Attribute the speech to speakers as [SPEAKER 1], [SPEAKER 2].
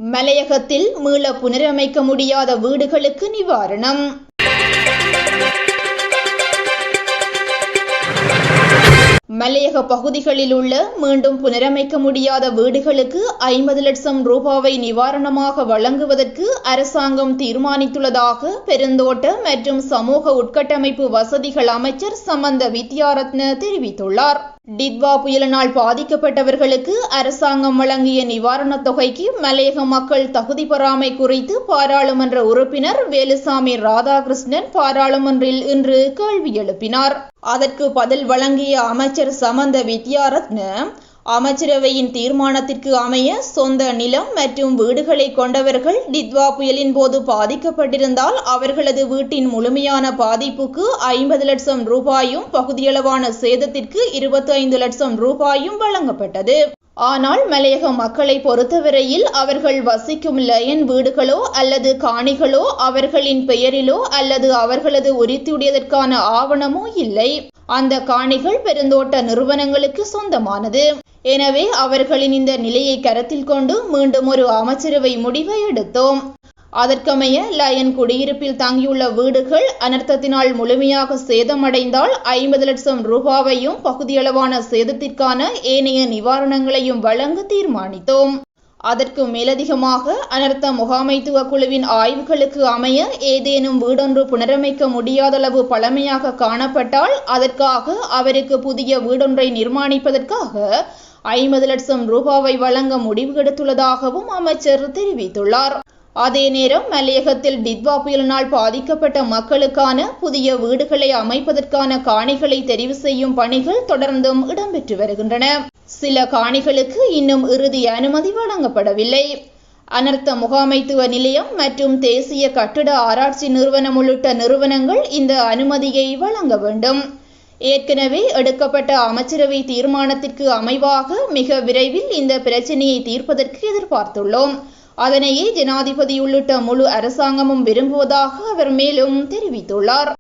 [SPEAKER 1] மலையகத்தில் மீள புனரமைக்க முடியாத வீடுகளுக்கு நிவாரணம். மலையக பகுதிகளில் உள்ள மீண்டும் புனரமைக்க முடியாத வீடுகளுக்கு 50 லட்சம் ரூபாவை நிவாரணமாக வழங்குவதற்கு அரசாங்கம் தீர்மானித்துள்ளதாக பெருந்தோட்ட மற்றும் சமூக உட்கட்டமைப்பு வசதிகள் அமைச்சர் சமந்த வித்யாரத்ன தெரிவித்துள்ளார். டிட்வா புயலினால் பாதிக்கப்பட்டவர்களுக்கு அரசாங்கம் வழங்கிய நிவாரணத் தொகைக்கு மலையக மக்கள் தகுதி பெறாமை குறித்து பாராளுமன்ற உறுப்பினர் வேலுசாமி ராதாகிருஷ்ணன் பாராளுமன்றில் இன்று கேள்வி எழுப்பினார். அதற்கு பதில் வழங்கிய அமைச்சர் சமந்த வித்யாரத்ன, அமைச்சரவையின் தீர்மானத்திற்கு அமைய சொந்த நிலம் மற்றும் வீடுகளை கொண்டவர்கள் டிட்வா புயலின் போது பாதிக்கப்பட்டிருந்தால் அவர்களது வீட்டின் முழுமையான பாதிப்புக்கு 50 லட்சம் ரூபாயும் பகுதியளவான சேதத்திற்கு 25 லட்சம் ரூபாயும் வழங்கப்பட்டது. ஆனால் மலையக மக்களை பொறுத்தவரையில் அவர்கள் வசிக்கும் லயன் வீடுகளோ அல்லது காணிகளோ அவர்களின் பெயரிலோ அல்லது அவர்களது உரித்துடையதற்கான ஆவணமோ இல்லை. அந்த காணிகள் பெருந்தோட்ட நிறுவனங்களுக்கு சொந்தமானது. எனவே அவர்களின் இந்த நிலையை கருத்தில் கொண்டு மீண்டும் ஒரு அமைச்சரவை முடிவை எடுத்தோம். அதற்கமைய லயன் குடியிருப்பில் தங்கியுள்ள வீடுகள் அனர்த்தத்தினால் முழுமையாக சேதமடைந்தால் 50 லட்சம் ரூபாவையும் பகுதியளவான சேதத்திற்கான ஏனைய நிவாரணங்களையும் வழங்க தீர்மானித்தோம். அதற்கு மேலதிகமாக அனர்த்த முகாமைத்துவ குழுவின் ஆய்வுகளுக்கு அமைய ஏதேனும் வீடொன்று புனரமைக்க முடியாதளவு பழமையாக காணப்பட்டால் அதற்காக அவருக்கு புதிய வீடொன்றை நிர்மாணிப்பதற்காக 50 லட்சம் ரூபாவை வழங்க முடிவு எடுத்துள்ளதாகவும் அமைச்சர் தெரிவித்துள்ளார். அதே நேரம் மலையகத்தில் டிட்வா புயலினால் பாதிக்கப்பட்ட மக்களுக்கான புதிய வீடுகளை அமைப்பதற்கான காணிகளை தெரிவு செய்யும் பணிகள் தொடர்ந்தும் இடம்பெற்று வருகின்றன. சில காணிகளுக்கு இன்னும் இறுதி அனுமதி வழங்கப்படவில்லை. அனர்த்த முகாமைத்துவ நிலையம் மற்றும் தேசிய கட்டிட ஆராய்ச்சி நிறுவனம் உள்ளிட்ட நிறுவனங்கள் இந்த அனுமதியை வழங்க வேண்டும். ஏற்கனவே எடுக்கப்பட்ட அமைச்சரவை தீர்மானத்திற்கு அமைவாக மிக விரைவில் இந்த பிரச்சினையை தீர்ப்பதற்கு எதிர்பார்த்துள்ளோம். அதனையே ஜனாதிபதி உள்ளிட்ட முழு அரசாங்கமும் விரும்புவதாக அவர் மேலும் தெரிவித்துள்ளார்.